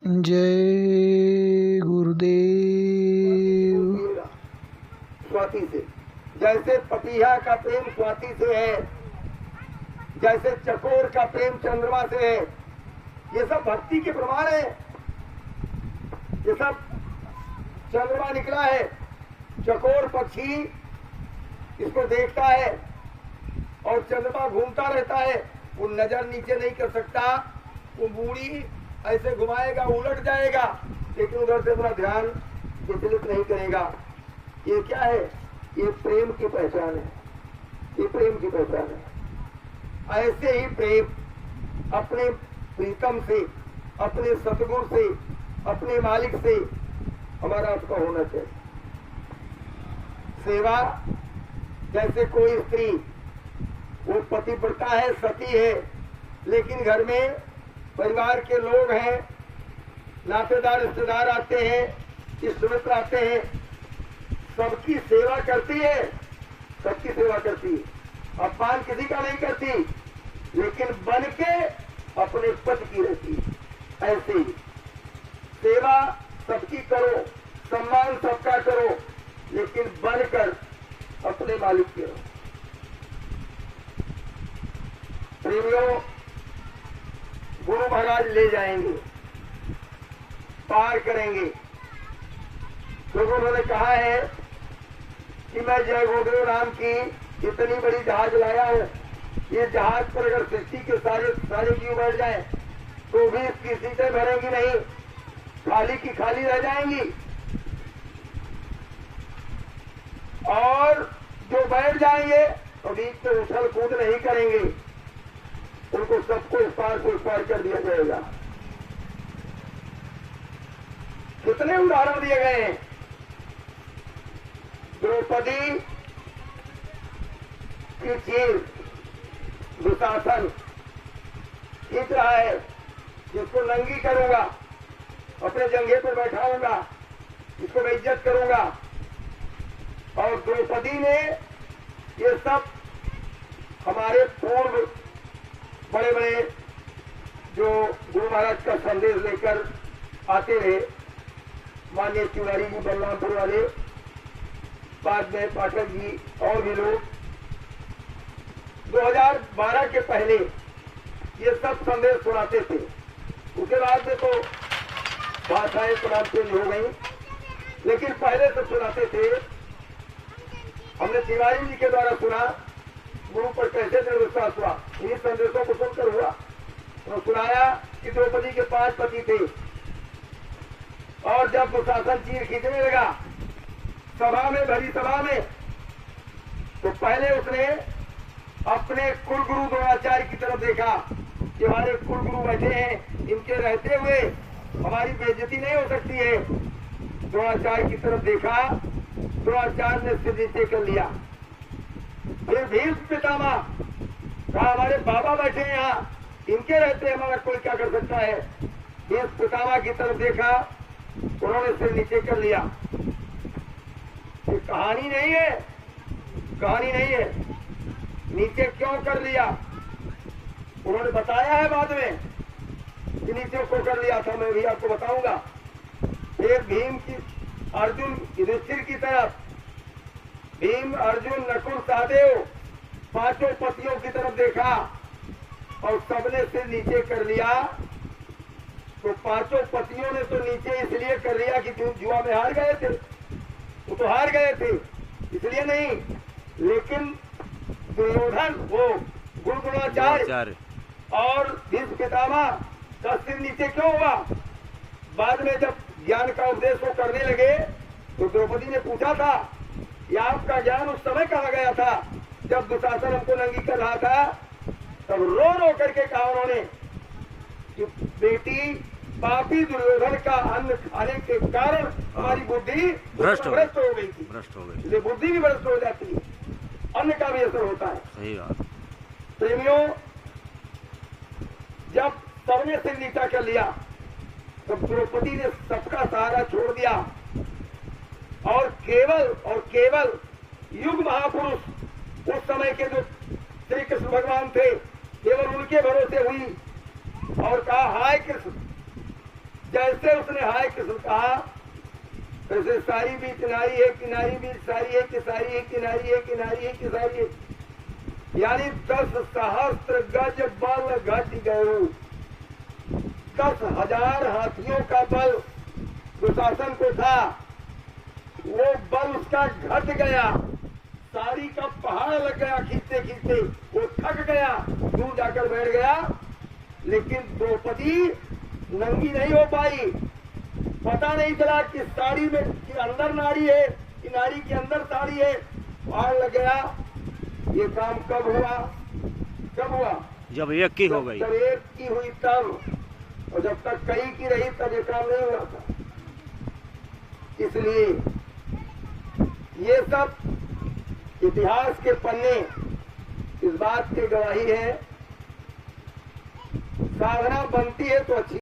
जय गुरुदेव। स्वाति से, जैसे पपीहा का प्रेम स्वाति से है, जैसे चकोर का प्रेम चंद्रमा से है। ये सब भक्ति के प्रमाण है। ये सब चंद्रमा निकला है, चकोर पक्षी इसको देखता है और चंद्रमा घूमता रहता है। वो नजर नीचे नहीं कर सकता, वो बूढ़ी ऐसे घुमाएगा, उलट जाएगा, लेकिन उधर से अपना ध्यान विचलित नहीं करेगा। ये क्या है? ये प्रेम की पहचान है। ये प्रेम की पहचान है। ऐसे ही प्रेम अपने प्रीतम से, अपने सतगुरु से, अपने मालिक से हमारा आपका होना चाहिए। सेवा, जैसे कोई स्त्री वो पतिव्रता है, सती है, लेकिन घर में परिवार के लोग हैं, नातेदार रिश्तेदार आते हैं, इष्ट मित्र आते हैं, सबकी सेवा करती है, सबकी सेवा करती है, अपमान किसी का नहीं करती, लेकिन बन के अपने पति की रहती है। ऐसे ही सेवा सबकी करो, सम्मान सबका करो, लेकिन बनकर अपने मालिक के रहो। प्रेमियों, गुरु महाराज ले जाएंगे, पार करेंगे, क्योंकि उन्होंने कहा है कि मैं जय गुरुदेव राम की इतनी बड़ी जहाज लाया हूं। ये जहाज पर अगर सृष्टि के सारे जीव बैठ जाएं तो भी इसकी सीटें भरेंगी नहीं, खाली की खाली रह जाएंगी। और जो बैठ जाएंगे तो बीच में उछल कूद नहीं करेंगे, उनको सबको इस पार को इस पार कर दिया जाएगा। कितने उदाहरण दिए गए हैं। द्रौपदी की चीर दुशासन खींच रहा है, जिसको नंगी करूंगा, अपने जंघे पर बैठाऊंगा, इसको मैं इज्जत करूंगा। और द्रौपदी ने ये सब हमारे पूर्व बड़े बड़े जो गुरु महाराज का संदेश लेकर आते रहे, माननीय तिवारी जी बलरामपुर वाले, बाद में पाठक जी और भी लोग, 2012 के पहले ये सब संदेश सुनाते थे। उसके बाद में तो भाषाएं तमाम चेंज हो गई, लेकिन पहले तो सुनाते थे। हमने तिवारी जी के द्वारा सुना, गुरु पर कैसे निर्विश्वास हुआ, इन्हीं संदेशों को सुनकर हुआ। उन्होंने सुनाया कि द्रौपदी के 5 पति थे, और जब दुशासन चीर खींचने लगा सभा में, भरी सभा में, तो पहले उसने अपने कुल गुरु द्रोणाचार्य की तरफ देखा कि हमारे कुल गुरु बैठे हैं, इनके रहते हुए हमारी बेइज्जती नहीं हो सकती है। द्रोणाचार्य की तरफ देखा, द्रोणाचार्य ने सिर नीचे कर लिया। फिर भीष्म पितामह कहा, हमारे बाबा बैठे हैं यहाँ, इनके रहते हमारा कोई क्या कर सकता है। भीष्म पितामह की तरफ देखा, उन्होंने सिर नीचे कर लिया। ये कहानी नहीं है, कहानी नहीं है। नीचे क्यों कर लिया उन्होंने बताया है बाद में कि नीचे को कर लिया था, मैं भी आपको बताऊंगा। फिर भीम की, अर्जुन युधिष्ठिर की तरफ, भीम, अर्जुन, नकुल, सहदेव 5 पतियों की तरफ देखा और सबने सिर नीचे कर लिया। तो 5 पतियों ने तो नीचे इसलिए कर लिया कि जुआ में हार गए थे, वो तो हार गए थे इसलिए नहीं, लेकिन दुर्योधन, वो गुरु द्रोणाचार्य और भीष्म पितामह का सिर नीचे क्यों हुआ? बाद में जब ज्ञान का उपदेश वो करने लगे तो द्रौपदी ने पूछा था, ये आपका ज्ञान उस समय कहा गया था जब दुशासन हमको नंगी कर रहा था। तब रो रो करके कहा उन्होंने कि बेटी, पापी दुर्योधन का अन्न खाने के कारण हमारी बुद्धि भ्रष्ट हो गई थी, इसलिए बुद्धि भी भ्रष्ट हो जाती है, अन्न का भी असर होता है। सही बात। प्रेमियों, जब सबने सिर नीचा कर लिया तब द्रौपदी ने सबका सहारा छोड़ दिया और केवल युग महापुरुष उस समय के जो श्री कृष्ण भगवान थे, केवल उनके भरोसे हुई और कहा, हाय कृष्ण, जैसे उसने हाय कृष्ण कहा, वैसे सारी भी किनारी है, किनारी भी सारी है, किसारी है, किनारी है, किनारी है, किसारी है, यानी 10 सहस्त्र गज बल घट गयो। 10,000 हाथियों का बल दुशासन को था, वो बल उसका घट गया। सारी का पहाड़ लग गया, खींचते खींचते वो थक गया, दूर जाकर बैठ गया। लेकिन द्रौपदी नंगी नहीं हो पाई। पता नहीं चला कि साड़ी में कि अंदर नारी है कि नारी के अंदर साड़ी है। पहाड़ लग गया। ये काम कब हुआ? कब हुआ? जब एक की हो गई। जब एक की हुई तब, और जब तक कई की रही तब ये काम नहीं हुआ था। इसलिए ये सब इतिहास के पन्ने इस बात की गवाही है। साधना बनती है तो अच्छी